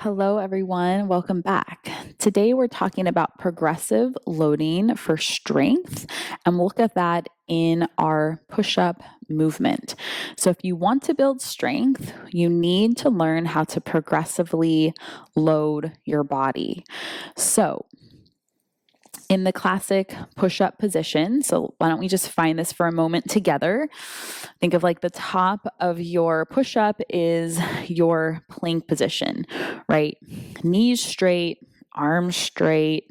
Hello, everyone. Welcome back. Today, we're talking about progressive loading for strength, and we'll look at that in our push up movement. So, if you want to build strength, you need to learn how to progressively load your body. So, in the classic push-up position. So why don't we just find this for a moment together? Think of like the top of your push-up is your plank position, right? Knees straight, arms straight,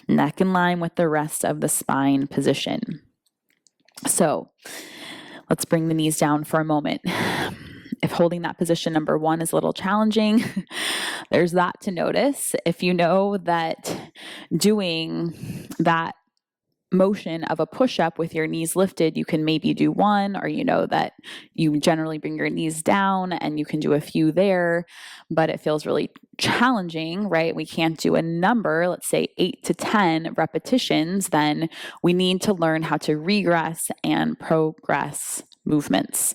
neck in line with the rest of the spine position. So let's bring the knees down for a moment. If holding that position number one is a little challenging, there's that to notice. If you know that doing that motion of a push-up with your knees lifted, you can maybe do one, or you know that you generally bring your knees down and you can do a few there, but it feels really challenging, right? We can't do a number, let's say 8 to 10 repetitions, then we need to learn how to regress and progress movements.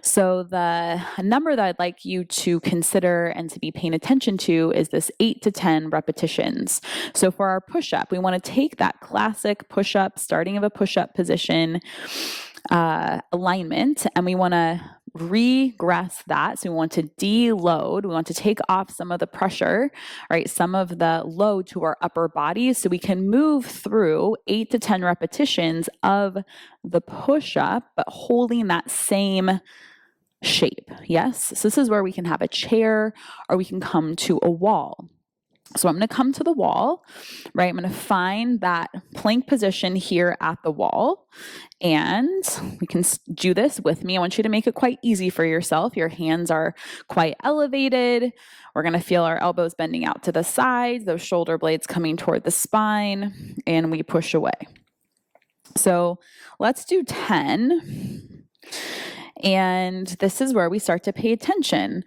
So the number that I'd like you to consider and to be paying attention to is this 8 to 10 repetitions. So for our push-up, we want to take that classic push-up, starting of a push-up position alignment, and we want to regress that. So we want to deload. We want to take off some of the pressure, right? Some of the load to our upper body so we can move through 8 to 10 repetitions of the push-up, but holding that same shape. Yes? So this is where we can have a chair or we can come to a wall. So I'm going to come to the wall, right? I'm going to find that plank position here at the wall, and we can do this with me. I want you to make it quite easy for yourself. Your hands are quite elevated. We're going to feel our elbows bending out to the sides, those shoulder blades coming toward the spine, and we push away. So let's do 10. And this is where we start to pay attention.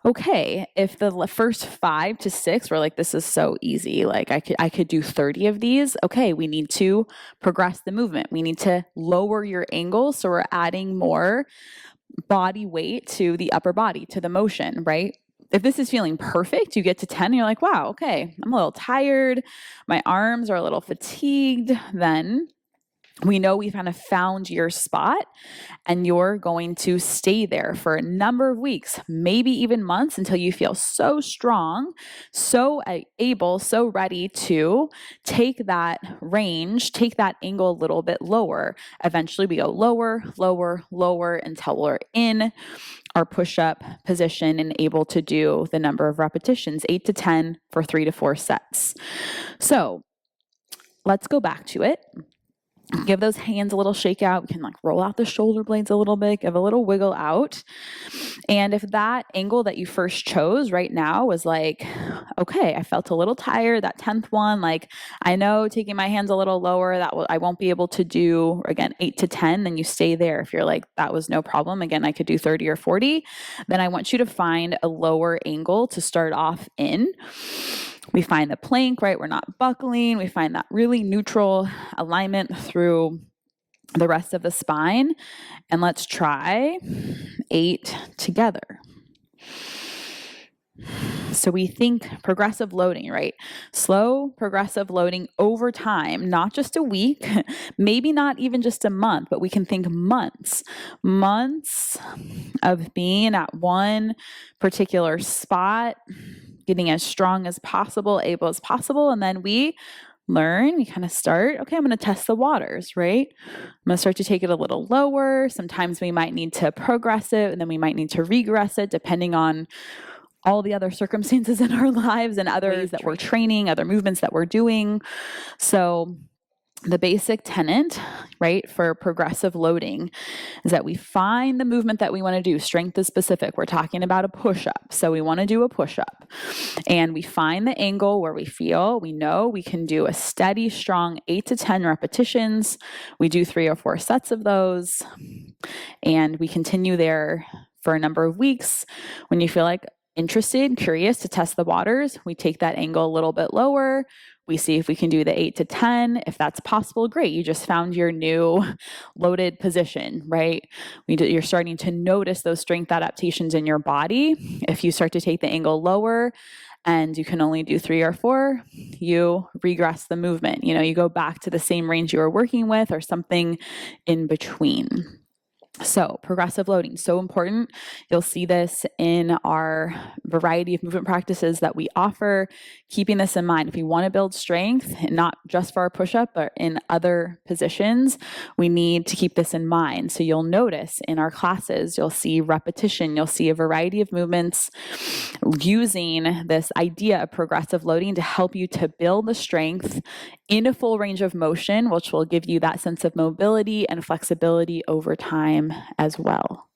Okay, if the first 5 to 6 were like, this is so easy, like I could do 30 of these. Okay, we need to progress the movement. We need to lower your angle, so we're adding more body weight to the upper body, to the motion, right? If this is feeling perfect, you get to 10 and you're like, wow, okay, I'm a little tired, my arms are a little fatigued, then we know we've kind of found your spot, and you're going to stay there for a number of weeks, maybe even months, until you feel so strong, so able, so ready to take that range, take that angle a little bit lower. Eventually we go lower, lower, lower until we're in our push-up position and able to do the number of repetitions, 8 to 10 for 3 to 4 sets. So let's go back to it. Give those hands a little shake out. We can like roll out the shoulder blades a little bit, give a little wiggle out. And if that angle that you first chose right now was like, okay, I felt a little tired, that 10th one, like I know taking my hands a little lower, I won't be able to do, again, 8 to 10, then you stay there. If you're like, that was no problem, again, I could do 30 or 40, then I want you to find a lower angle to start off in. We find the plank, right? We're not buckling. We find that really neutral alignment through the rest of the spine. And let's try 8 together. So we think progressive loading, right? Slow progressive loading over time, not just a week, maybe not even just a month, but we can think months of being at one particular spot, getting as strong as possible, able as possible, and then we kind of start, okay, I'm going to test the waters, right? I'm going to start to take it a little lower. Sometimes we might need to progress it, and then we might need to regress it, depending on all the other circumstances in our lives and other ways that we're training, other movements that we're doing. So the basic tenet, right, for progressive loading is that we find the movement that we want to do. Strength is specific. We're talking about a push-up. So we want to do a push-up. And we find the angle where we know we can do a steady, strong 8 to 10 repetitions. We do 3 or 4 sets of those. And we continue there for a number of weeks. When you feel like interested, curious to test the waters, we take that angle a little bit lower, We see if we can do the 8 to 10. If that's possible, great. You just found your new loaded position, right? You're starting to notice those strength adaptations in your body. If you start to take the angle lower and you can only do 3 or 4, you regress the movement. You go back to the same range you were working with or something in between. So progressive loading, so important. You'll see this in our variety of movement practices that we offer. Keeping this in mind, if we want to build strength, not just for our push-up, but in other positions, we need to keep this in mind. So you'll notice in our classes, you'll see repetition, you'll see a variety of movements using this idea of progressive loading to help you to build the strength in a full range of motion, which will give you that sense of mobility and flexibility over time as well.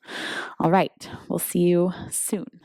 All right, we'll see you soon.